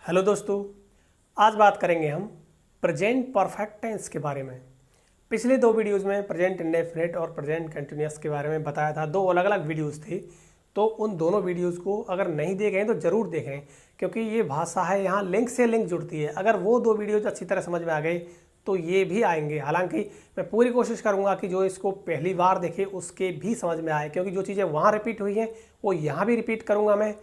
Hello दोस्तों, आज बात करेंगे हम प्रेजेंट परफेक्ट टेंस के बारे में। पिछले दो वीडियोस में प्रेजेंट इंडेफिनिट और प्रेजेंट कंटिन्यूअस के बारे में बताया था। दो अलग अलग वीडियोस थे, तो उन दोनों वीडियोस को अगर नहीं देखे हैं तो ज़रूर देखें, क्योंकि ये भाषा है, यहाँ लिंक से लिंक जुड़ती है। अगर वो दो वीडियोज अच्छी तरह समझ में आ गए तो ये भी आएंगे। हालांकि मैं पूरी कोशिश करूंगा कि जो इसको पहली बार देखे उसके भी समझ में आए, क्योंकि जो चीज़ें वहाँ रिपीट हुई हैं वो यहाँ भी रिपीट करूँगा मैं।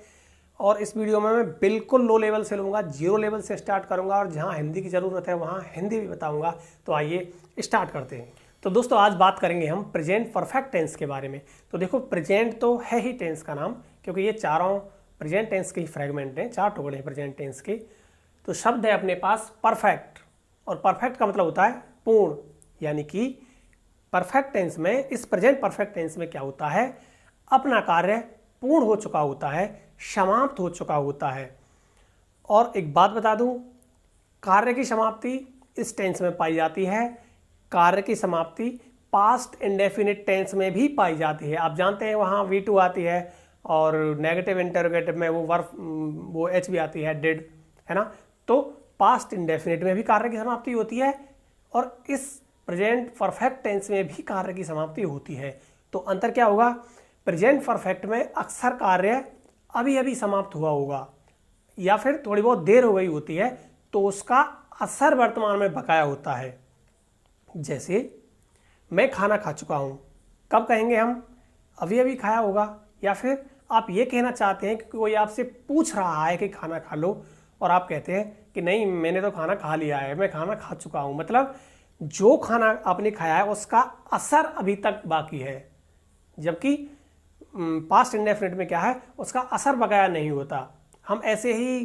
और इस वीडियो में मैं बिल्कुल लो लेवल से लूँगा, जीरो लेवल से स्टार्ट करूँगा, और जहाँ हिंदी की ज़रूरत है वहाँ हिंदी भी बताऊँगा। तो आइए स्टार्ट करते हैं। तो दोस्तों, आज बात करेंगे हम प्रेजेंट परफेक्ट टेंस के बारे में। तो देखो, प्रेजेंट तो है ही टेंस का नाम, क्योंकि ये चारों प्रेजेंट टेंस के ही फ्रेगमेंट हैं, चार टुकड़े हैं प्रेजेंट टेंस के। तो शब्द है अपने पास परफेक्ट, और परफेक्ट का मतलब होता है पूर्ण। यानी कि परफेक्ट टेंस में, इस प्रेजेंट परफेक्ट टेंस में क्या होता है, अपना कार्य पूर्ण हो चुका होता है, समाप्त हो चुका होता है। और एक बात बता दूं, कार्य की समाप्ति इस टेंस में पाई जाती है, कार्य की समाप्ति पास्ट इंडेफिनिट टेंस में भी पाई जाती है। आप जानते हैं वहाँ V2 आती है, और नेगेटिव इंटरोगेटिव में वो वर्ब, वो H भी आती है, डिड, है ना। तो पास्ट इंडेफिनिट में भी कार्य की समाप्ति होती है, और इस प्रेजेंट परफेक्ट टेंस में भी कार्य की समाप्ति होती है। तो अंतर क्या होगा, प्रेजेंट परफेक्ट में अक्सर कार्य अभी अभी समाप्त हुआ होगा, या फिर थोड़ी बहुत देर हो गई होती है, तो उसका असर वर्तमान में बकाया होता है। जैसे मैं खाना खा चुका हूँ, कब कहेंगे हम, अभी अभी खाया होगा। या फिर आप ये कहना चाहते हैं कि कोई आपसे पूछ रहा है कि खाना खा लो, और आप कहते हैं कि नहीं, मैंने तो खाना खा लिया है, मैं खाना खा चुका हूँ। मतलब जो खाना आपने खाया है उसका असर अभी तक बाकी है, जबकि पास्ट इंडेफिनिट में क्या है, उसका असर बकाया नहीं होता। हम ऐसे ही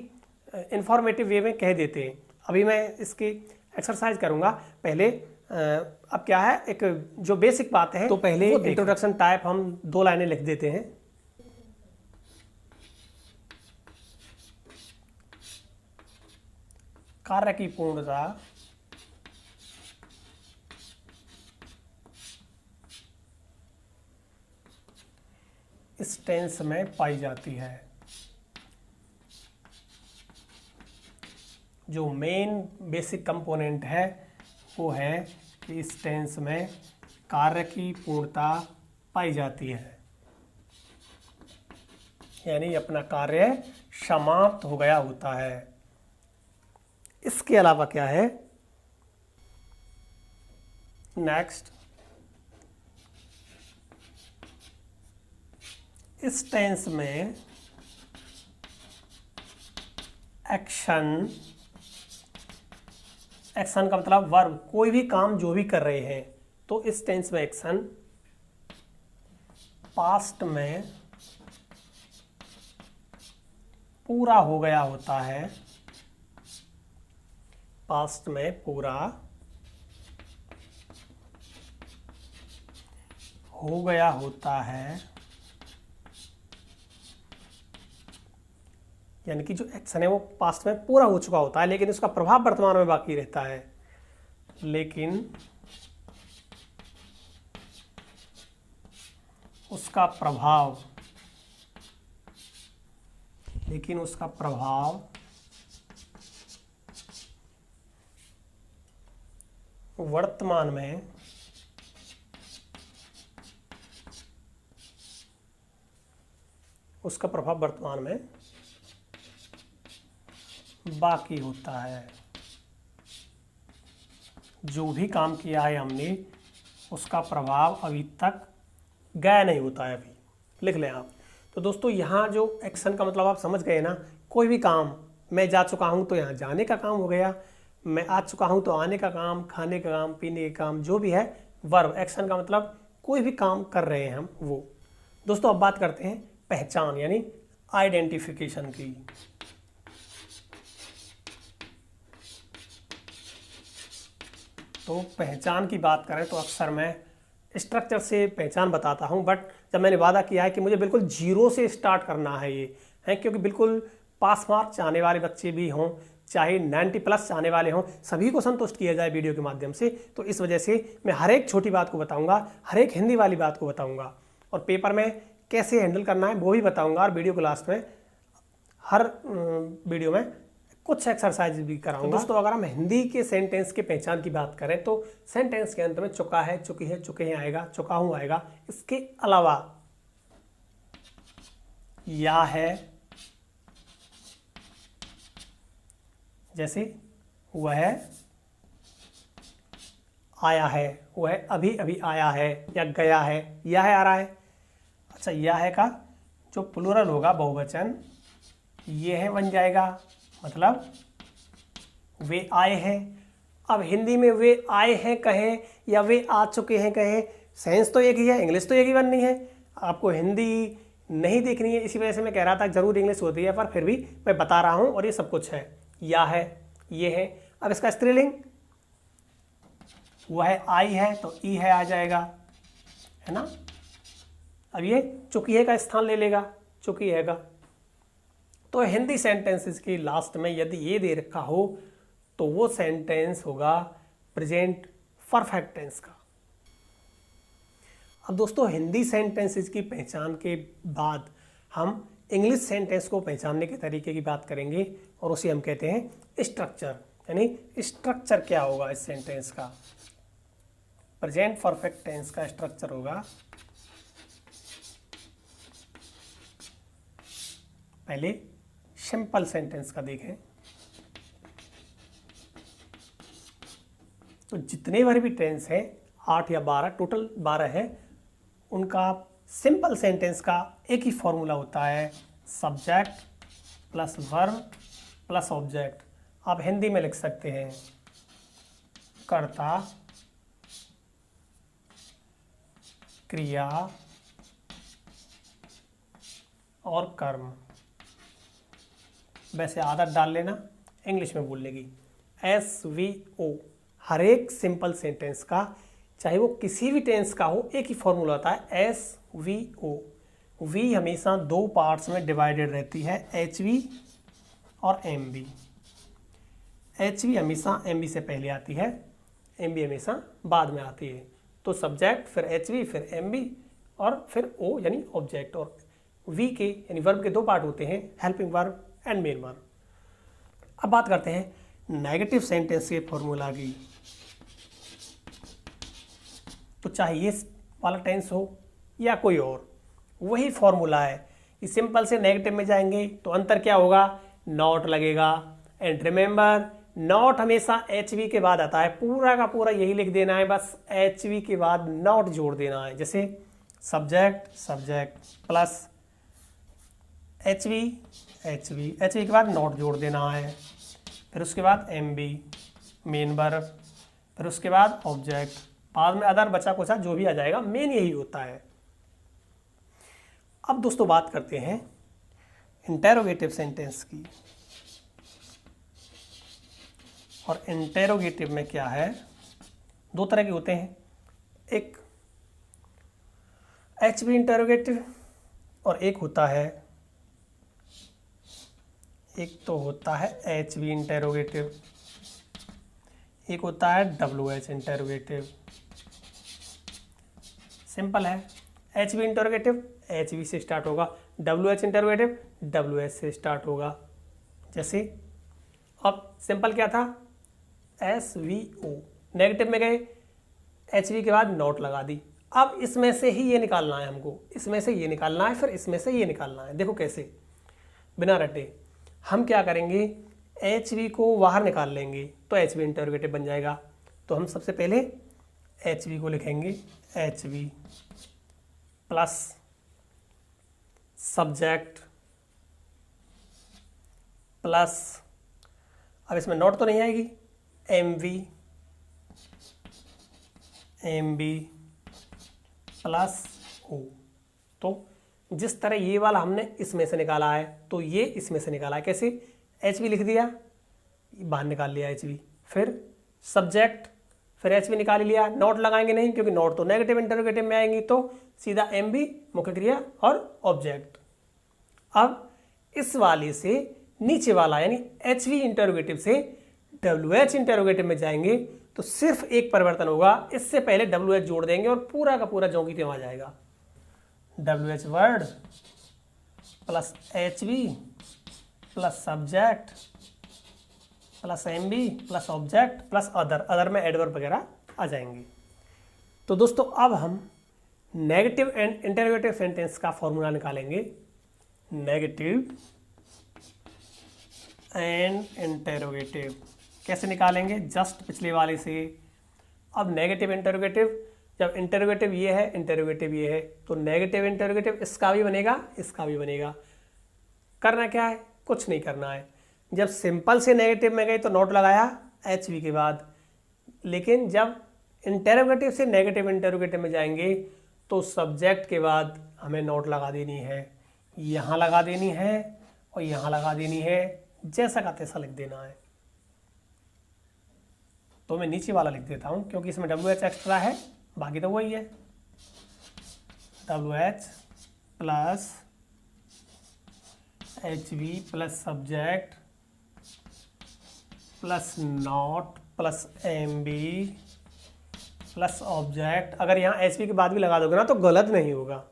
इंफॉर्मेटिव वे में कह देते हैं। अभी मैं इसकी एक्सरसाइज करूंगा। पहले अब क्या है, एक जो बेसिक बात है, तो पहले इंट्रोडक्शन टाइप हम 2 लाइनें लिख देते हैं। कार्य की पूर्णता इस टेंस में पाई जाती है। जो मेन बेसिक कंपोनेंट है वो है कि इस टेंस में कार्य की पूर्णता पाई जाती है, यानी अपना कार्य समाप्त हो गया होता है। इसके अलावा क्या है, नेक्स्ट, इस टेंस में एक्शन, एक्शन का मतलब वर्ब, कोई भी काम जो भी कर रहे हैं, तो इस टेंस में एक्शन पास्ट में पूरा हो गया होता है, पास्ट में पूरा हो गया होता है। यानी कि जो एक्शन है वो पास्ट में पूरा हो चुका होता है, लेकिन उसका प्रभाव वर्तमान में बाकी रहता है। लेकिन उसका प्रभाव वर्तमान में बाकी होता है। जो भी काम किया है हमने, उसका प्रभाव अभी तक गया नहीं होता है, अभी लिख लें आप। तो दोस्तों, यहाँ जो एक्शन का मतलब आप समझ गए ना, कोई भी काम, मैं जा चुका हूँ तो यहाँ जाने का काम हो गया, मैं आ चुका हूँ तो आने का काम, खाने का काम, पीने का काम, जो भी है वर्ब। एक्शन का मतलब कोई भी काम कर रहे हैं हम, वो। दोस्तों, अब बात करते हैं पहचान यानी आइडेंटिफिकेशन की। तो पहचान की बात करें तो अक्सर मैं स्ट्रक्चर से पहचान बताता हूं, बट जब मैंने वादा किया है कि मुझे बिल्कुल जीरो से स्टार्ट करना है ये है, क्योंकि बिल्कुल पास मार्क चाहने वाले बच्चे भी हों, चाहे 90+ चाहने वाले हों, सभी को संतुष्ट किया जाए वीडियो के माध्यम से। तो इस वजह से मैं हर एक छोटी बात को बताऊंगा, हर एक हिंदी वाली बात को बताऊंगा, और पेपर में कैसे हैंडल करना है वो भी बताऊंगा। और वीडियो के लास्ट में, हर वीडियो में कुछ एक्सरसाइज भी कराऊंगा। तो दोस्तों अगर हम हिंदी के सेंटेंस के पहचान की बात करें तो सेंटेंस के अंत में चुका है, चुकी है, चुके हैं आएगा, चुका हूं आएगा। इसके अलावा या है, जैसे वह आया है, वह अभी अभी आया है, या गया है, यह है आ रहा है। अच्छा, यह है का जो प्लूरल होगा बहुवचन ये है बन जाएगा, मतलब वे आए हैं। अब हिंदी में वे आए हैं कहें या वे आ चुके हैं कहें, सेंस तो एक ही है, इंग्लिश तो एक ही बननी है। आपको हिंदी नहीं देखनी है, इसी वजह से मैं कह रहा था जरूर इंग्लिश होती है, पर फिर भी मैं बता रहा हूं और ये सब कुछ है। या है, ये है। अब इसका स्त्रीलिंग वह आई है तो ई है आ जाएगा, है ना। अब ये चुकी है का स्थान ले लेगा, चुकी है का। तो हिंदी सेंटेंसेस की लास्ट में यदि ये दे रखा हो तो वो सेंटेंस होगा प्रेजेंट परफेक्ट टेंस का। अब दोस्तों हिंदी सेंटेंसेस की पहचान के बाद हम इंग्लिश सेंटेंस को पहचानने के तरीके की बात करेंगे और उसे हम कहते हैं स्ट्रक्चर। यानी स्ट्रक्चर क्या होगा इस सेंटेंस का। प्रेजेंट परफेक्ट टेंस का स्ट्रक्चर होगा, पहले सिंपल सेंटेंस का देखें तो जितने बार भी टेंस हैं 8 या 12, टोटल 12 हैं, उनका सिंपल सेंटेंस का एक ही फॉर्मूला होता है, subject plus verb plus object. आप हिंदी में लिख सकते हैं कर्ता, क्रिया और कर्म। वैसे आदत डाल लेना इंग्लिश में बोलने की, SVO। हर एक सिंपल सेंटेंस का चाहे वो किसी भी टेंस का हो एक ही फॉर्मूला होता है, SVO। V हमेशा दो पार्ट्स में डिवाइडेड रहती है, HV और MV। HV हमेशा MV से पहले आती है, MV हमेशा बाद में आती है। तो सब्जेक्ट फिर HV फिर MV और फिर O यानी ऑब्जेक्ट। और V के यानी वर्ब के दो पार्ट होते हैं, helping verb and main verb. अब बात करते हैं नेगेटिव सेंटेंस के फॉर्मूला की। तो चाहे ये वाला टेंस हो या कोई और, वही फॉर्मूला है। इस सिंपल से नेगेटिव में जाएंगे तो अंतर क्या होगा, नॉट लगेगा। एंड रिमेंबर नॉट हमेशा HV के बाद आता है, पूरा का पूरा यही लिख देना है, बस HV के बाद नॉट जोड़ देना है। जैसे सब्जेक्ट सब्जेक्ट प्लस HV के बाद नॉट जोड़ देना है, फिर उसके बाद MV मेन वर्ब, फिर उसके बाद ऑब्जेक्ट, बाद में अदर बचा कुचा जो भी आ जाएगा, मेन यही होता है। अब दोस्तों बात करते हैं इंटेरोगेटिव सेंटेंस की। और इंटेरोगेटिव में क्या है, दो तरह के होते हैं, एक HV इंटेरोगेटिव और एक होता है, एक तो होता है HV इंटेरोगेटिव, एक होता है WH इंटेरोगेटिव। सिंपल है, HV इंटेरोगेटिव HV से स्टार्ट होगा, WH इंटेरोगेटिव WH से स्टार्ट होगा। जैसे अब सिंपल क्या था, SVO, नेगेटिव में गए HV के बाद नॉट लगा दी। अब इसमें से ही ये निकालना है हमको, इसमें से ये निकालना है, फिर इसमें से ये निकालना है। देखो कैसे, बिना रटे हम क्या करेंगे, HV को बाहर निकाल लेंगे तो HV इंटरोगेटिव बन जाएगा। तो हम सबसे पहले HV को लिखेंगे, HV प्लस सब्जेक्ट प्लस, अब इसमें नॉट तो नहीं आएगी, MV प्लस O। तो जिस तरह ये वाला हमने इसमें से निकाला है तो ये इसमें से निकाला है। कैसे, HV लिख दिया, बाहर निकाल लिया HV, फिर सब्जेक्ट, फिर HV निकाल लिया, नॉट लगाएंगे नहीं क्योंकि नॉट तो नेगेटिव इंटरोगेटिव में आएंगी, तो सीधा MV मुख्य क्रिया और ऑब्जेक्ट। अब इस वाले से नीचे वाला यानी HV इंटरोगेटिव से WH इंटरोगेटिव में जाएंगे तो सिर्फ एक परिवर्तन होगा, इससे पहले WH जोड़ देंगे और पूरा का पूरा ज्यों की त्यों आ जाएगा। WH word plus HV plus subject plus MB plus object plus other में एडवर्ब वगैरह आ जाएंगे। तो दोस्तों अब हम नेगेटिव एंड इंटरोगेटिव सेंटेंस का फॉर्मूला निकालेंगे। नेगेटिव एंड इंटरोगेटिव कैसे निकालेंगे, जस्ट पिछले वाले से। अब नेगेटिव इंटरोगेटिव, जब इंटरोगेटिव ये है, इंटरोगेटिव ये है, तो नेगेटिव इंटरोगेटिव इसका भी बनेगा, इसका भी बनेगा। करना क्या है, कुछ नहीं करना है। जब सिंपल से नेगेटिव में गए तो नोट लगाया HV के बाद, लेकिन जब इंटरोगेटिव से नेगेटिव इंटरोगेटिव में जाएंगे तो सब्जेक्ट के बाद हमें नोट लगा देनी है, यहाँ लगा देनी है और यहाँ लगा देनी है, जैसा का तैसा लिख देना है। तो मैं नीचे वाला लिख देता हूँ क्योंकि इसमें WH एक्स्ट्रा है, बाकी तो वही है। WH plus HV plus subject plus not plus MB plus object. अगर यहाँ HV के बाद भी लगा दोगे ना तो गलत नहीं होगा।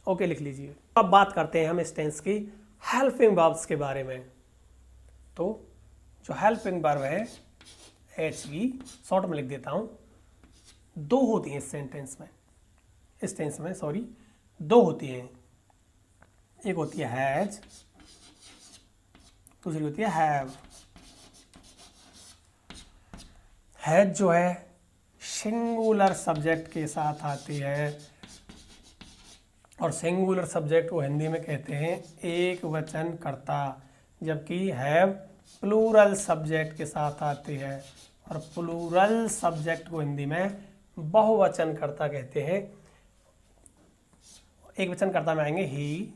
ओके, लिख लीजिए। अब बात करते हैं हम इस टेंस की हेल्पिंग वर्ब्स के बारे में। तो जो हेल्पिंग वर्ब है HV, शॉर्ट में लिख देता हूँ, दो होती हैं इस टेंस में सॉरी, दो होती हैं। एक होती है हैज, दूसरी होती है हैव। हैज जो है सिंगुलर सब्जेक्ट के साथ आती है, और सिंगुलर सब्जेक्ट को हिंदी में कहते हैं एक वचन कर्ता, जबकि हैव प्लूरल सब्जेक्ट के साथ आती है, और प्लूरल सब्जेक्ट को हिंदी में बहुवचन कर्ता कहते हैं। एक वचन कर्ता में आएंगे ही,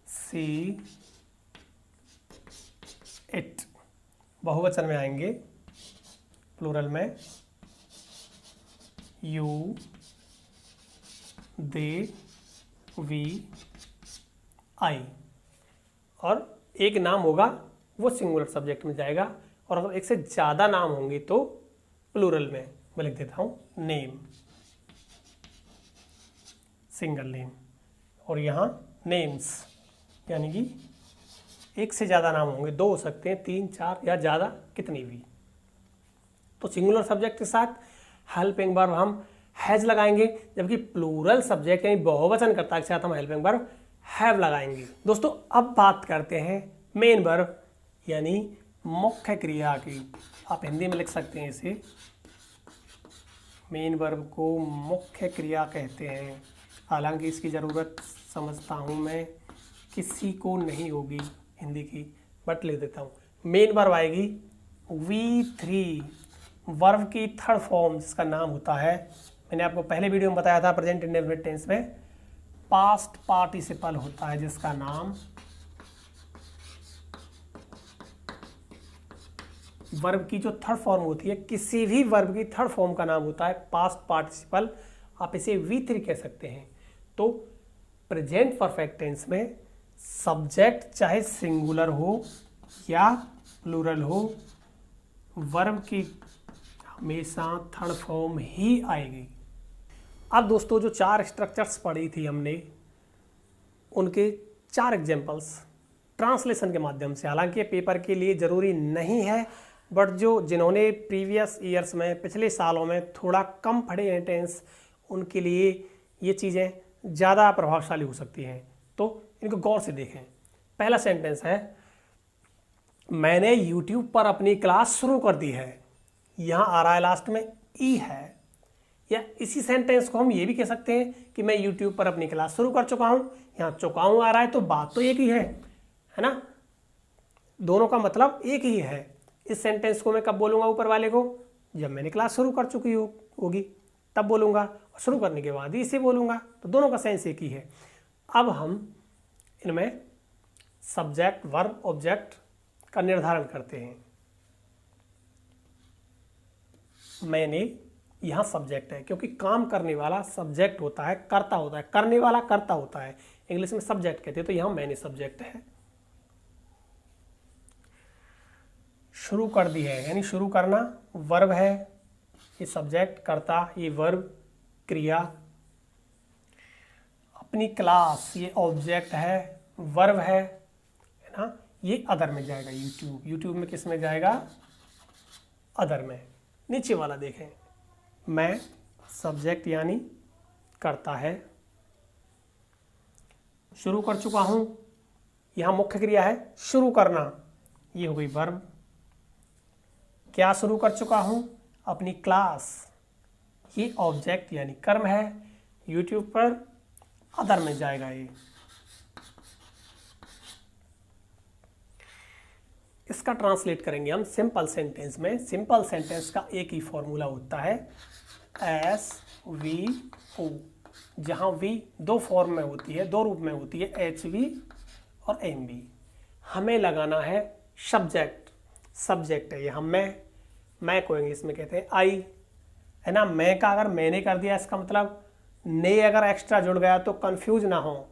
सी, इट। बहुवचन में आएंगे प्लूरल में यू, दे, वी, आई। और एक नाम होगा वो सिंगुलर सब्जेक्ट में जाएगा, और अगर एक से ज़्यादा नाम होंगे तो प्लूरल में। मैं लिख देता हूँ नेम, सिंगल नेम, और यहाँ नेम्स, यानी कि एक से ज़्यादा नाम होंगे, दो हो सकते हैं, 3, 4 या ज़्यादा, कितनी भी। तो सिंगुलर सब्जेक्ट के साथ हेल्पिंग वर्ब हम हैज लगाएंगे, जबकि प्लूरल सब्जेक्ट यानी बहुवचन कर्ता के साथ हम हेल्पिंग वर्ब हैव लगाएंगे। दोस्तों अब बात करते हैं मेन वर्ब यानी मुख्य क्रिया की। आप हिंदी में लिख सकते हैं इसे, मेन वर्ब को मुख्य क्रिया कहते हैं। हालांकि इसकी ज़रूरत समझता हूँ मैं किसी को नहीं होगी हिंदी की, बट लिख देता हूँ। मेन वर्ब आएगी V3, वर्ब की थर्ड फॉर्म जिसका नाम होता है, मैंने आपको पहले वीडियो में बताया था, प्रेजेंट इंडेफिनिट टेंस में पास्ट पार्टिसिपल होता है जिसका नाम वर्ब की जो थर्ड फॉर्म होती है, किसी भी वर्ब की थर्ड फॉर्म का नाम होता है पास्ट पार्टिसिपल। आप इसे V3 कह सकते हैं। तो प्रेजेंट परफेक्ट टेंस में सब्जेक्ट चाहे सिंगुलर हो या प्लूरल हो, वर्ब की हमेशा थर्ड फॉर्म ही आएगी। अब दोस्तों जो 4 स्ट्रक्चर्स पढ़ी थी हमने, उनके 4 एग्जाम्पल्स ट्रांसलेशन के माध्यम से, हालांकि पेपर के लिए ज़रूरी नहीं है, बट जिन्होंने प्रीवियस ईयर्स में, पिछले सालों में थोड़ा कम पढ़े हैं टेंस, उनके लिए ये चीज़ें ज़्यादा प्रभावशाली हो सकती हैं। तो इनको गौर से देखें। पहला सेंटेंस है, मैंने YouTube पर अपनी क्लास शुरू कर दी है। यहाँ आ रहा है लास्ट में ई है, या इसी सेंटेंस को हम ये भी कह सकते हैं कि मैं YouTube पर अपनी क्लास शुरू कर चुका हूँ। यहाँ चुका हूँ आ रहा है, तो बात तो एक ही है ना, दोनों का मतलब एक ही है। इस सेंटेंस को मैं कब बोलूँगा ऊपर वाले को, जब मैंने क्लास शुरू कर चुकी होगी तब बोलूँगा, और शुरू करने के बाद ही इसे बोलूँगा। तो दोनों का सेंस एक ही है। अब हम इनमें सब्जेक्ट, वर्ब, ऑब्जेक्ट का निर्धारण करते हैं। मैंने, यहाँ सब्जेक्ट है क्योंकि काम करने वाला सब्जेक्ट होता है, कर्ता होता है, करने वाला कर्ता होता है, इंग्लिश में सब्जेक्ट कहते हैं। तो यहाँ मैंने सब्जेक्ट है। शुरू कर दी है यानी शुरू करना, वर्ब है, ये सब्जेक्ट, कर्ता, ये वर्ब, क्रिया। अपनी क्लास, ये ऑब्जेक्ट है, वर्ब है ना, ये अदर में जाएगा। यूट्यूब, यूट्यूब में किस में जाएगा? अदर में। नीचे वाला देखें, मैं सब्जेक्ट यानी करता है, शुरू कर चुका हूं, यहां मुख्य क्रिया है शुरू करना, ये हो गई वर्ब। क्या शुरू कर चुका हूं? अपनी क्लास, ये ऑब्जेक्ट यानी कर्म है। यूट्यूब पर अदर में जाएगा ये। इसका ट्रांसलेट करेंगे हम सिंपल सेंटेंस में। सिंपल सेंटेंस का एक ही फॉर्मूला होता है SVO, जहां V दो फॉर्म में होती है, दो रूप में होती है, HV और MV। हमें लगाना है सब्जेक्ट। सब्जेक्ट है यहाँ मैं को इंग्लिश में कहते हैं आई, है ना। मैं का अगर मैंने कर दिया, इसका मतलब ने अगर एक्स्ट्रा जुड़ गया तो कंफ्यूज ना हो,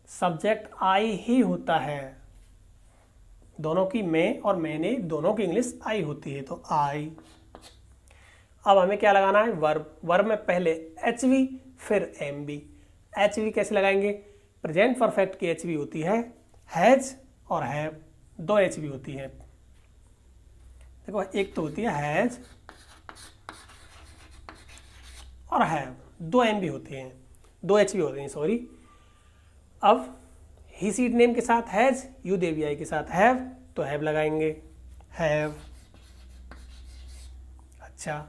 सब्जेक्ट आई ही होता है। दोनों की मैं और मैंने दोनों की इंग्लिश आई होती है, तो आई। अब हमें क्या लगाना है? वर्ब। वर्ब में पहले HV फिर MV। HV कैसे लगाएंगे? प्रेजेंट परफेक्ट की HV होती है हैज और हैव, दो HV होती है। देखो, एक तो होती है हैज और हैव, दो MV होती हैं, दो HV होती हैं, सॉरी। अब ही सीट नेम के साथ हैज, यू देवी आई के साथ हैव, तो हैव लगाएंगे, हैव। अच्छा,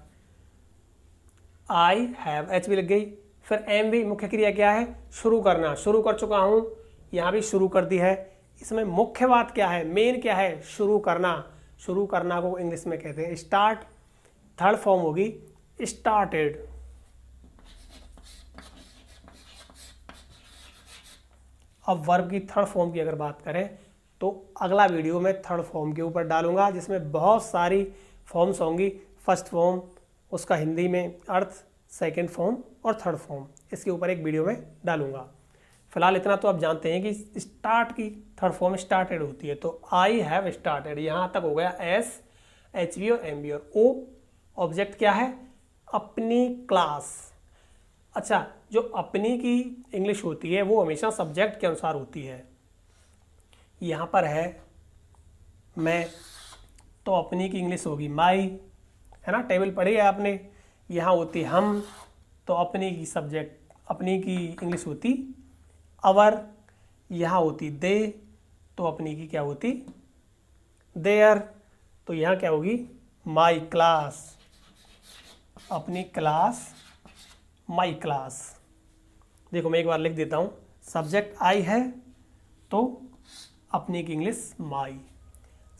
आई हैव, HV लग गई। फिर MV मुख्य क्रिया क्या है? शुरू करना, शुरू कर चुका हूं, यहां भी शुरू कर दी है। इसमें मुख्य बात क्या है? मेन क्या है? शुरू करना। शुरू करना को इंग्लिश में कहते हैं स्टार्ट। थर्ड फॉर्म होगी स्टार्टेड। अब वर्ब की थर्ड फॉर्म की अगर बात करें तो अगला वीडियो में थर्ड फॉर्म के ऊपर डालूंगा, जिसमें बहुत सारी फॉर्म्स होंगी। फर्स्ट फॉर्म, उसका हिंदी में अर्थ, सेकंड फॉर्म और थर्ड फॉर्म, इसके ऊपर एक वीडियो में डालूंगा। फिलहाल इतना तो आप जानते हैं कि स्टार्ट की थर्ड फॉर्म स्टार्टेड होती है, तो आई हैव स्टार्टेड, यहाँ तक हो गया S, HV और MV। और O ऑब्जेक्ट क्या है? अपनी क्लास। अच्छा, जो अपनी की इंग्लिश होती है वो हमेशा सब्जेक्ट के अनुसार होती है। यहाँ पर है मैं, तो अपनी की इंग्लिश होगी माई, है ना। टेबल पढ़ी है आपने। यहाँ होती हम, तो अपनी की सब्जेक्ट, अपनी की इंग्लिश होती अवर। यहाँ होती दे, तो अपनी की क्या होती? देयर। तो यहाँ क्या होगी? माई क्लास, अपनी क्लास, माई क्लास। देखो, मैं एक बार लिख देता हूँ। सब्जेक्ट आई है तो अपनी की इंग्लिश माई।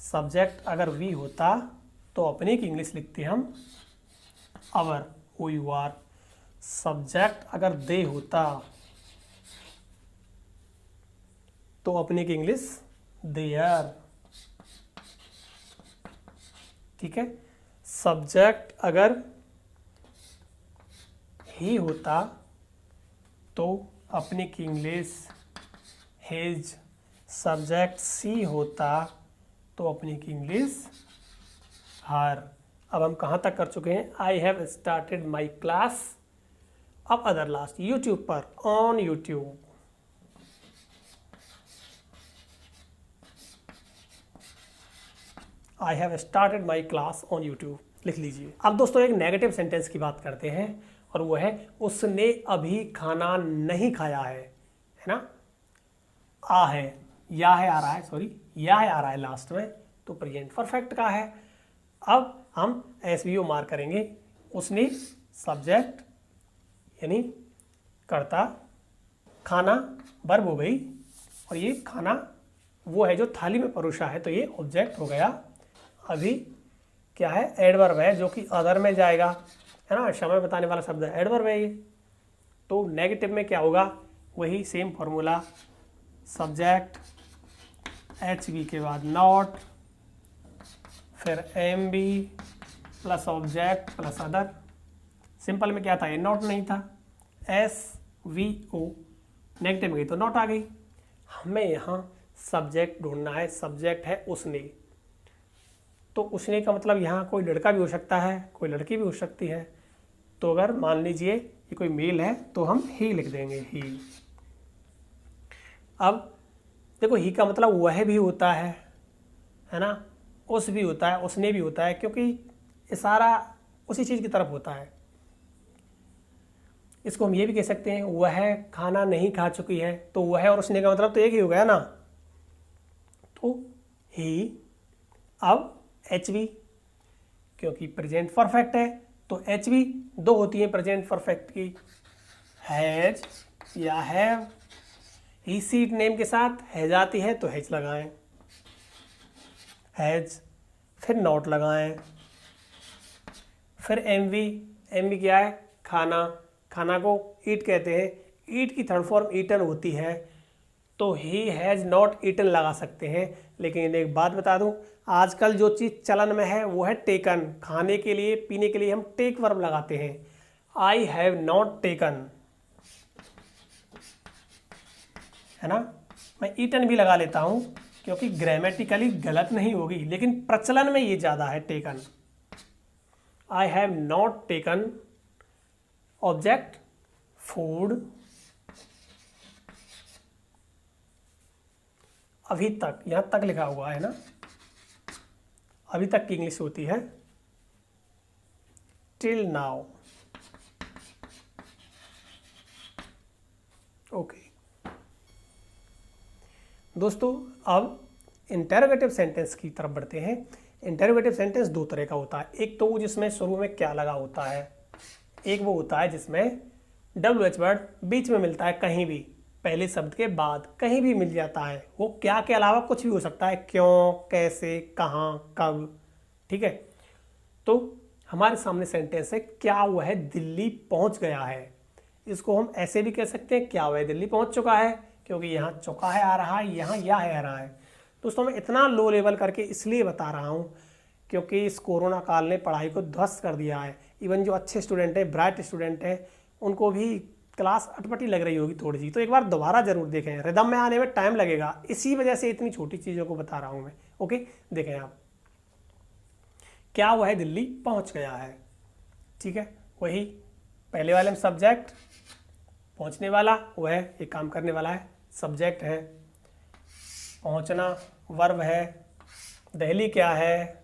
सब्जेक्ट अगर वी होता तो अपनी की इंग्लिश लिखते हम अवर, ओ यू आर। सब्जेक्ट अगर दे होता तो अपनी की इंग्लिश देयर, ठीक है। सब्जेक्ट अगर ही होता तो अपनी की इंग्लिश हिज। सब्जेक्ट सी होता तो अपनी की इंग्लिश हर। अब हम कहाँ तक कर चुके हैं? I have started my class. अब अदर लास्ट, यूट्यूब पर, on YouTube. I have started my class on YouTube, लिख लीजिए। अब दोस्तों एक नेगेटिव सेंटेंस की बात करते हैं, और वो है उसने अभी खाना नहीं खाया है ना। आ है, या है आ रहा है, सॉरी, या है आ रहा है लास्ट में, तो प्रेजेंट परफेक्ट का है। अब हम SVO मार्क करेंगे। उसने सब्जेक्ट यानी कर्ता, खाना वर्ब हो गई, और ये खाना वो है जो थाली में परोसा है, तो ये ऑब्जेक्ट हो गया। अभी क्या है? एडवर्ब है, जो कि अदर में जाएगा, है ना। समय बताने वाला शब्द है, एडवर्ब है ये। तो नेगेटिव में क्या होगा? वही सेम फॉर्मूला, सब्जेक्ट HV के बाद नॉट, फिर MV plus object plus other. Simple में क्या था? ये नॉट नहीं था, SVO। नेगेटिव में गई तो नॉट आ गई। हमें यहाँ सब्जेक्ट ढूंढना है। सब्जेक्ट है उसने, तो उसने का मतलब यहाँ कोई लड़का भी हो सकता है, कोई लड़की भी हो सकती है। तो अगर मान लीजिए ये कोई मेल है तो हम ही लिख देंगे, ही। अब देखो ही का मतलब वह भी होता है ना, उस भी होता है, उसने भी होता है, क्योंकि इशारा उसी चीज़ की तरफ होता है। इसको हम ये भी कह सकते हैं वह खाना नहीं खा चुकी है, तो वह और उसने का मतलब तो एक ही हो गया ना। तो ही, अब एच वी, क्योंकि प्रेजेंट परफेक्ट है तो एच वी दो होती है प्रेजेंट परफेक्ट की, हैज या हैव। ही सीट नेम के साथ हैज आती है तो हैज लगाएं, हैज, फिर नॉट लगाएं, फिर एम वी क्या है, खाना, खाना को ईट कहते हैं, ईट की थर्ड फॉर्म ईटन होती है, तो ही हैज़ नॉट ईटन लगा सकते हैं। लेकिन एक बात बता दूं, आजकल जो चीज़ चलन में है वो है टेकन। खाने के लिए पीने के लिए हम टेक वर्ब लगाते हैं, आई हैव नॉट टेकन, है ना। मैं ईटन भी लगा लेता हूं क्योंकि ग्रामेटिकली गलत नहीं होगी, लेकिन प्रचलन में ये ज़्यादा है taken. I have not taken object food अभी तक, यहां तक लिखा हुआ है ना, अभी तक की इंग्लिश होती है टिल नाउ। ओके दोस्तों, अब इंटरोगेटिव सेंटेंस की तरफ बढ़ते हैं। इंटरोगेटिव सेंटेंस दो तरह का होता है, एक तो जिसमें शुरू में क्या लगा होता है, एक वो होता है जिसमें WH वर्ड बीच में मिलता है, कहीं भी पहले शब्द के बाद कहीं भी मिल जाता है। वो क्या के अलावा कुछ भी हो सकता है, क्यों, कैसे, कहाँ, कब, ठीक है। तो हमारे सामने सेंटेंस है क्या वह दिल्ली पहुंच गया है। इसको हम ऐसे भी कह सकते हैं क्या वह दिल्ली पहुंच चुका है, क्योंकि यहाँ चुका है आ रहा है, यहाँ या है आ रहा है। दोस्तों मैं इतना लो लेवल करके इसलिए बता रहा हूँ क्योंकि इस कोरोना काल ने पढ़ाई को ध्वस्त कर दिया है। इवन जो अच्छे स्टूडेंट हैं, ब्राइट स्टूडेंट हैं, उनको भी क्लास अटपटी लग रही होगी थोड़ी सी, तो एक बार दोबारा जरूर देखें, रिदम में आने में टाइम लगेगा, इसी वजह से इतनी छोटी चीज़ों को बता रहा हूँ मैं। ओके, देखें आप, क्या वह दिल्ली पहुँच गया है, ठीक है। वही पहले वाले में सब्जेक्ट, पहुँचने वाला, वह एक काम करने वाला है, सब्जेक्ट है, पहुँचना वर्ब है, दिल्ली क्या है,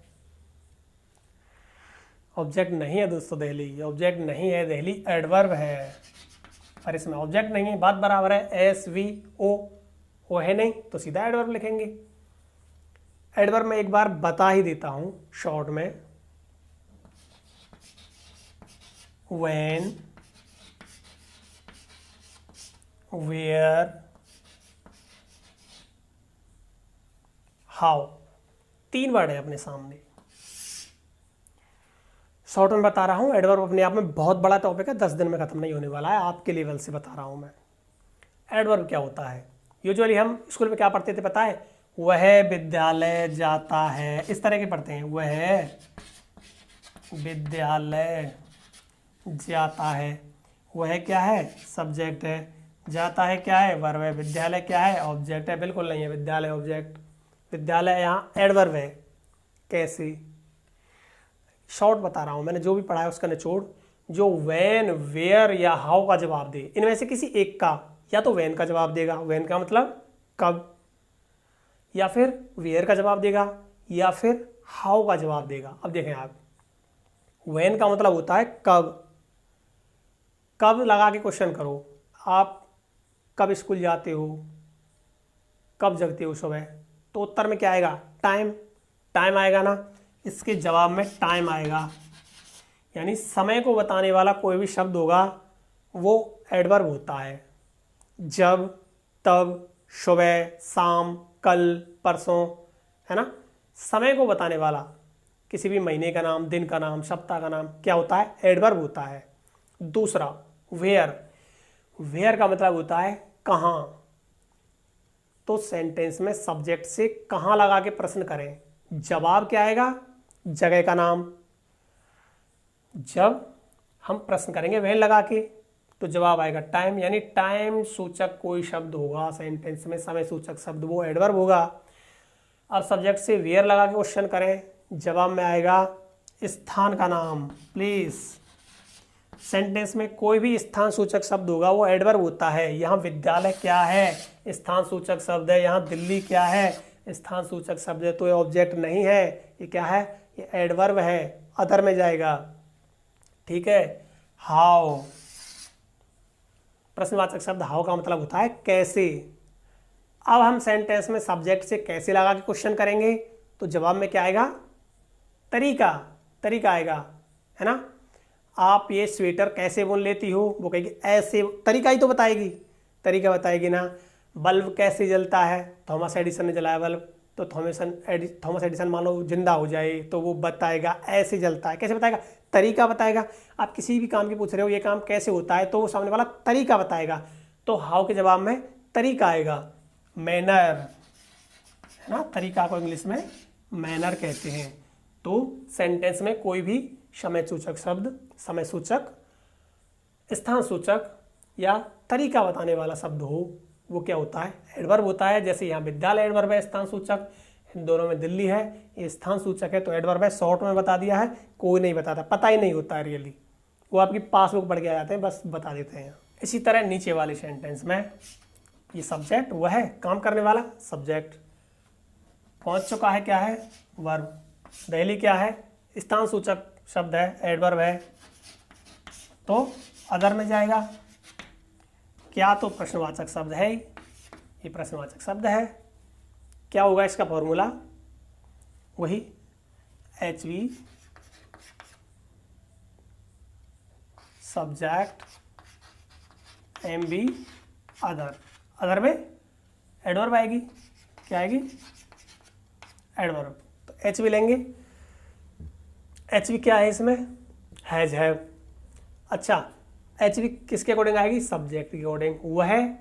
ऑब्जेक्ट नहीं है दोस्तों, दिल्ली ऑब्जेक्ट नहीं है, दिल्ली एडवर्ब है, और इसमें ऑब्जेक्ट नहीं है, बात बराबर है। SVO वो है नहीं तो सीधा एडवर्ब लिखेंगे। एडवर्ब में एक बार बता ही देता हूं शॉर्ट में, when, where, how, तीन वर्ड है अपने सामने। शॉर्ट में बता रहा हूँ, एडवर्ब अपने आप में बहुत बड़ा टॉपिक है, 10 दिन में खत्म नहीं होने वाला है, आपके लेवल से बता रहा हूँ मैं। एडवर्ब क्या होता है, यूजुअली हम स्कूल में क्या पढ़ते थे पता है, वह विद्यालय जाता है, इस तरह के पढ़ते हैं, वह विद्यालय जाता है, वह क्या है, सब्जेक्ट है, जाता है क्या है, वर्ब है, विद्यालय क्या है, ऑब्जेक्ट है, बिल्कुल नहीं है विद्यालय ऑब्जेक्ट, विद्यालय यहाँ एडवर्ब है। कैसे, शॉर्ट बता रहा हूं, मैंने जो भी पढ़ा है उसका निचोड़, जो वैन, वेयर या हाउ का जवाब दे, इनमें से किसी एक का, या तो वैन का जवाब देगा, वैन का मतलब कब, या फिर वेयर का जवाब देगा, या फिर हाउ का जवाब देगा। अब देखें आप, वैन का मतलब होता है कब, कब लगा के क्वेश्चन करो, आप कब स्कूल जाते हो, कब जगते हो सुबह, तो उत्तर में क्या आएगा, टाइम, टाइम आएगा ना, इसके जवाब में टाइम आएगा। यानी समय को बताने वाला कोई भी शब्द होगा वो एडवर्ब होता है, जब, तब, सुबह, शाम, कल, परसों, है ना। समय को बताने वाला किसी भी महीने का नाम, दिन का नाम, सप्ताह का नाम क्या होता है, एडवर्ब होता है। दूसरा वेयर, वेयर का मतलब होता है कहाँ, तो सेंटेंस में सब्जेक्ट से कहाँ लगा के प्रश्न करें, जवाब क्या आएगा, जगह का नाम। जब हम प्रश्न करेंगे वेन लगा के तो जवाब आएगा टाइम, यानी टाइम सूचक कोई शब्द होगा सेंटेंस में, समय सूचक शब्द, वो एडवर्ब होगा। अब सब्जेक्ट से वेयर लगा के क्वेश्चन करें, जवाब में आएगा स्थान का नाम, प्लेस, सेंटेंस में कोई भी स्थान सूचक शब्द होगा वो एडवर्ब होता है। यहाँ विद्यालय क्या है, स्थान सूचक शब्द है। यहाँ दिल्ली क्या है, स्थान सूचक शब्द है। तो ये ऑब्जेक्ट नहीं है, ये क्या है, ये एडवर्ब है, अदर में जाएगा। ठीक है। हाउ, प्रश्नवाचक शब्द हाउ का मतलब होता है कैसे। अब हम सेंटेंस में सब्जेक्ट से कैसे लगा के क्वेश्चन करेंगे, तो जवाब में क्या आएगा, तरीका, तरीका आएगा, है ना। आप ये स्वेटर कैसे बुन लेती हो, वो कहेगी ऐसे, तरीका ही तो बताएगी, तरीका बताएगी ना। बल्ब कैसे जलता है, थॉमस एडिसन ने जलाया बल्ब, तो थॉमस एडिसन मान लो जिंदा हो जाए तो वो बताएगा ऐसे जलता है। कैसे बताएगा, तरीका बताएगा। आप किसी भी काम की पूछ रहे हो ये काम कैसे होता है, तो वो सामने वाला तरीका बताएगा। तो हाउ के जवाब में तरीका आएगा। मैनर, है ना, तरीका को इंग्लिश में मैनर कहते हैं। तो सेंटेंस में कोई भी समय सूचक शब्द, समय सूचक, स्थान सूचक या तरीका बताने वाला शब्द हो, वो क्या होता है, एडवर्ब होता है। जैसे यहाँ विद्यालय एडवर्ब है, स्थान सूचक, इन दोनों में दिल्ली है, ये स्थान सूचक है तो एडवर्ब है। शॉर्ट में बता दिया है, कोई नहीं बताता, पता ही नहीं होता है रियली, वो आपकी पासबुक पढ़ के आ जाते हैं, बस बता देते हैं। इसी तरह नीचे वाले सेंटेंस में ये सब्जेक्ट वह है, काम करने वाला सब्जेक्ट, पहुंच चुका है क्या है, वर्ब, दिल्ली क्या है, स्थान सूचक शब्द है, एडवर्ब है, तो अदर में जाएगा। क्या, तो प्रश्नवाचक शब्द है, ये प्रश्नवाचक शब्द है। क्या होगा इसका फॉर्मूला, वही HV subject MV other, other में एडवर्ब आएगी, क्या आएगी, एडवर्ब। तो HV लेंगे, HV क्या है इसमें, हैज है। अच्छा, HV किसके अकॉर्डिंग आएगी, सब्जेक्ट के अकॉर्डिंग। वह है,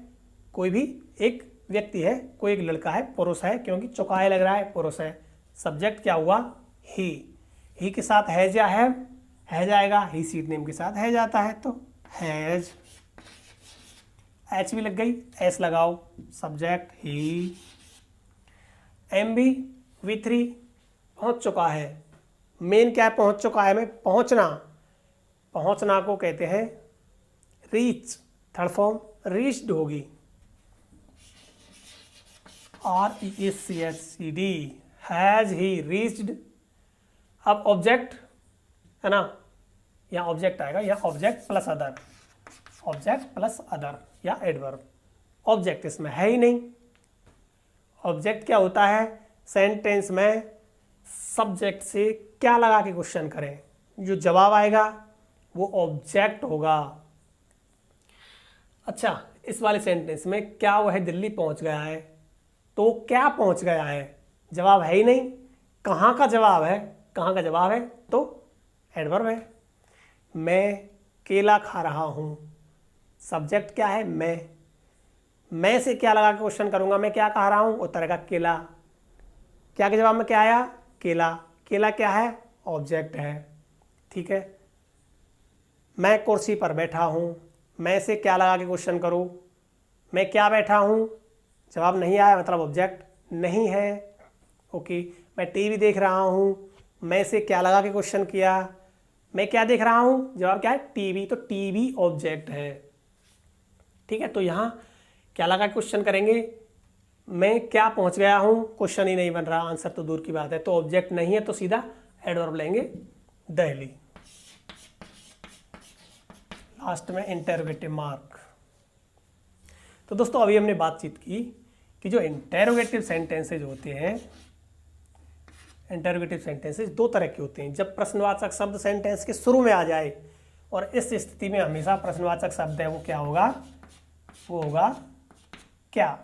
कोई भी एक व्यक्ति है, कोई एक लड़का है, पुरुष है, क्योंकि चौकाए लग रहा है, पुरुष है। सब्जेक्ट क्या हुआ, ही के साथ हैज या हैज आएगा, ही सीट नेम के साथ हैज आता है, तो हैज। HV लग गई, एस लगाओ, सब्जेक्ट ही। MV V3 पहुंच चुका है, मेन क्या है, पहुंच चुका है में पहुंचना, पहुंचना को कहते हैं रीच, थर्ड फॉर्म रीच्ड होगी, REACHED, हैज ही रीच्ड। अब ऑब्जेक्ट है ना, यहाँ ऑब्जेक्ट आएगा, यहाँ object plus other, object plus other या एडवर्ब। ऑब्जेक्ट इसमें है ही नहीं। ऑब्जेक्ट क्या होता है, सेंटेंस में सब्जेक्ट से क्या लगा के क्वेश्चन करें, जो जवाब आएगा वो ऑब्जेक्ट होगा। अच्छा, इस वाले सेंटेंस में क्या वह दिल्ली पहुंच गया है, तो क्या पहुंच गया है, जवाब है ही नहीं। कहाँ का जवाब है, कहाँ का जवाब है, तो एडवर्ब है। मैं केला खा रहा हूँ, सब्जेक्ट क्या है, मैं से क्या लगा के क्वेश्चन करूंगा, मैं क्या खा रहा हूँ, उत्तर का केला। क्या के जवाब में क्या आया, केला। केला क्या है, ऑब्जेक्ट है। ठीक है। मैं कुर्सी पर बैठा हूँ, मैं से क्या लगा के क्वेश्चन करूँ, मैं क्या बैठा हूँ, जवाब नहीं आया, मतलब ऑब्जेक्ट नहीं है। ओके। मैं टीवी देख रहा हूँ, मैं से क्या लगा के क्वेश्चन किया, मैं क्या देख रहा हूँ, जवाब क्या है, टीवी, तो टीवी ऑब्जेक्ट है। ठीक है। तो यहाँ क्या लगा क्वेश्चन करेंगे, मैं क्या पहुँच गया हूँ, क्वेश्चन ही नहीं बन रहा, आंसर तो दूर की बात है, तो ऑब्जेक्ट नहीं है, तो सीधा एडवर्ब लेंगे, दिल्ली। लास्ट में इंटरोगेटिव मार्क। तो दोस्तों अभी हमने बातचीत की कि जो इंटरोगेटिव सेंटेंसेज होते हैं, इंटरोगेटिव सेंटेंसेज दो तरह के होते हैं। जब प्रश्नवाचक शब्द सेंटेंस के शुरू में आ जाए, और इस स्थिति में हमेशा प्रश्नवाचक शब्द है वो क्या होगा, वो होगा क्या।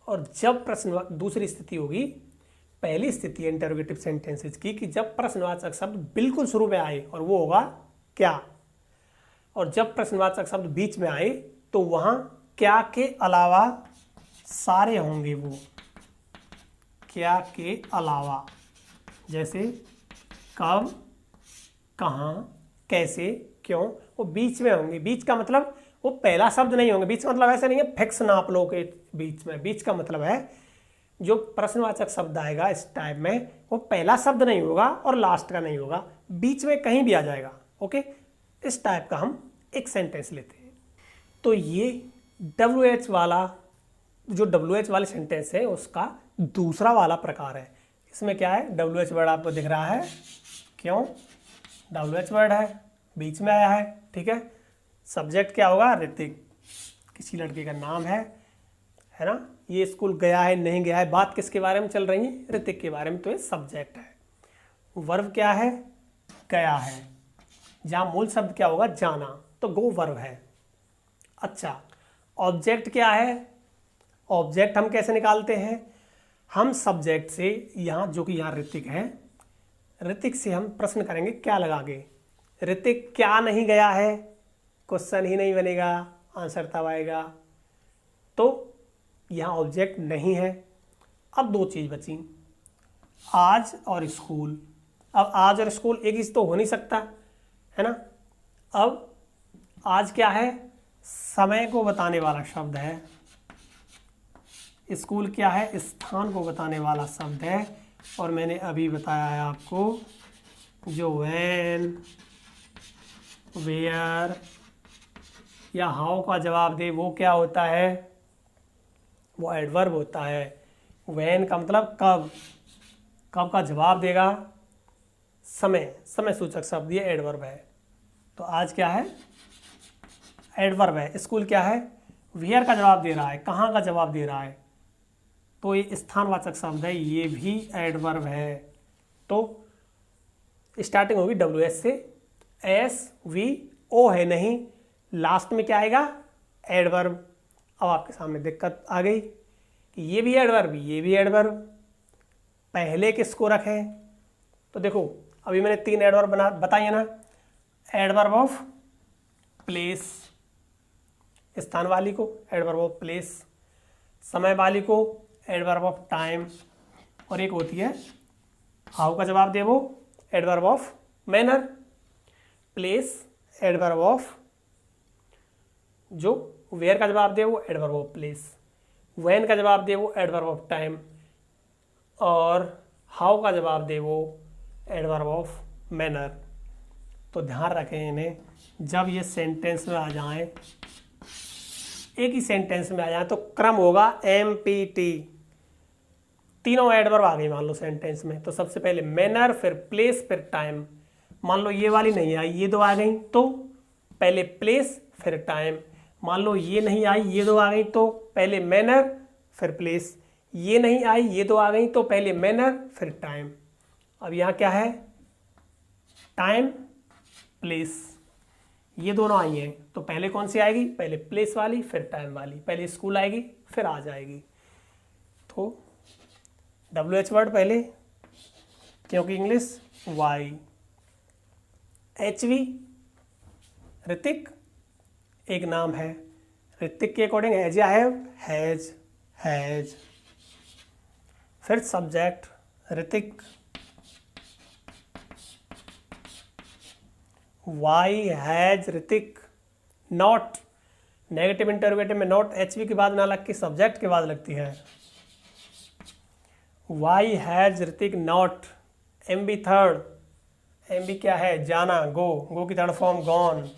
और जब दूसरी स्थिति होगी, पहली स्थिति इंटरोगेटिव सेंटेंसेज की, कि जब प्रश्नवाचक शब्द बिल्कुल शुरू में आए और वो होगा क्या, और जब प्रश्नवाचक शब्द बीच में आए तो वहां क्या के अलावा सारे होंगे, वो क्या के अलावा, जैसे कब, कहाँ, कैसे, क्यों, वो बीच में होंगे। बीच का मतलब वो पहला शब्द नहीं होंगे, बीच का मतलब ऐसा नहीं है फिक्स नाप लो के बीच में। बीच का मतलब है जो प्रश्नवाचक शब्द आएगा इस टाइप में, वो पहला शब्द नहीं होगा और लास्ट का नहीं होगा, बीच में कहीं भी आ जाएगा। ओके। इस टाइप का हम एक सेंटेंस लेते हैं। तो ये WH वाला, जो WH वाले सेंटेंस है उसका दूसरा वाला प्रकार है। इसमें क्या है, WH वर्ड आपको दिख रहा है, क्यों, WH वर्ड है, बीच में आया है, ठीक है। सब्जेक्ट क्या होगा, ऋतिक, किसी लड़के का नाम है ना। ये स्कूल गया है नहीं गया है, बात किसके बारे में चल रही है, ऋतिक के बारे में, तो ये सब्जेक्ट है। वर्ब क्या है, गया है, जहाँ मूल शब्द क्या होगा, जाना, तो गो वर्ब है। अच्छा, ऑब्जेक्ट क्या है, ऑब्जेक्ट हम कैसे निकालते हैं, हम सब्जेक्ट से यहाँ, जो कि यहाँ ऋतिक है, ऋतिक से हम प्रश्न करेंगे क्या लगागे, ऋतिक क्या नहीं गया है, क्वेश्चन ही नहीं बनेगा, आंसर तब आएगा। तो यहाँ ऑब्जेक्ट नहीं है। अब दो चीज़ बची, आज और स्कूल। अब आज और स्कूल एक ही तो हो नहीं सकता, है ना। अब आज क्या है, समय को बताने वाला शब्द है, स्कूल क्या है, स्थान को बताने वाला शब्द है। और मैंने अभी बताया है आपको, जो व्हेन, वेयर या हाउ का जवाब दे वो क्या होता है, वो एडवर्ब होता है। व्हेन का मतलब कब, कब का जवाब देगा, समय, समय सूचक शब्द, ये एडवर्ब है। तो आज क्या है, एडवर्ब है। स्कूल क्या है, वेयर का जवाब दे रहा है, कहाँ का जवाब दे रहा है, तो ये स्थानवाचक शब्द है, ये भी एडवर्ब है। तो स्टार्टिंग होगी WH से, SVO है नहीं, लास्ट में क्या आएगा, एडवर्ब। अब आपके सामने दिक्कत आ गई कि ये भी एडवर्ब, ये भी एडवर्ब, पहले किसको रखें। तो देखो अभी मैंने 3 एडवर्ब बताई है ना, एडवर्ब ऑफ प्लेस, स्थान वाली को एडवर्ब ऑफ प्लेस, समय वाली को एडवर्ब ऑफ टाइम, और एक होती है हाउ का जवाब दे वो adverb of manner, place adverb of, जो वेयर का जवाब दे वो एडवर्ब ऑफ प्लेस, व्हेन का जवाब दे वो एडवर्ब ऑफ टाइम, और हाउ का जवाब दे वो एडवर्ब ऑफ मैनर। तो ध्यान रखें इन्हें, जब ये सेंटेंस में आ जाएं, एक ही सेंटेंस में आ जाए तो क्रम होगा MPT, तीनों एडवर्ब आ गई मान लो सेंटेंस में, तो सबसे पहले मैनर, फिर प्लेस, फिर टाइम। मान लो ये वाली नहीं आई, ये दो आ गई, तो पहले प्लेस फिर टाइम। मान लो ये नहीं आई, ये दो आ गई, तो पहले मैनर फिर प्लेस। ये नहीं आई, ये दो आ गई, तो पहले मैनर फिर टाइम। अब यहाँ क्या है, टाइम प्लेस, ये दोनों आई हैं, तो पहले कौन सी आएगी, पहले प्लेस वाली फिर टाइम वाली, पहले स्कूल आएगी फिर आज आएगी। तो WH वर्ड पहले, क्योंकि इंग्लिश, Y, HV ऋतिक एक नाम है, ऋतिक के अकॉर्डिंग हैज या हैव, हैज। फिर subject Hrithik, Y has Hrithik, not, negative interrogative में नॉट HV के बाद ना लग के सब्जेक्ट के बाद लगती है। Y has Hrithik not, MB third, MB क्या है, जाना, गो की third form gone.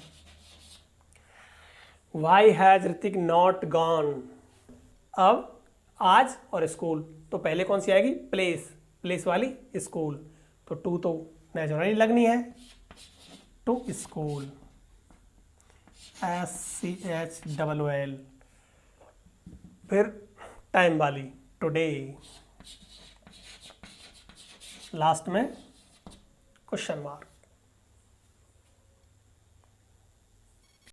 Y has Hrithik not gone. अब आज और स्कूल, तो पहले कौन सी आएगी, प्लेस वाली स्कूल, तो टू तो नेचुरली लगनी है, टू स्कूल, SCHOOL। फिर टाइम वाली टुडे, लास्ट में क्वेश्चन मार्क।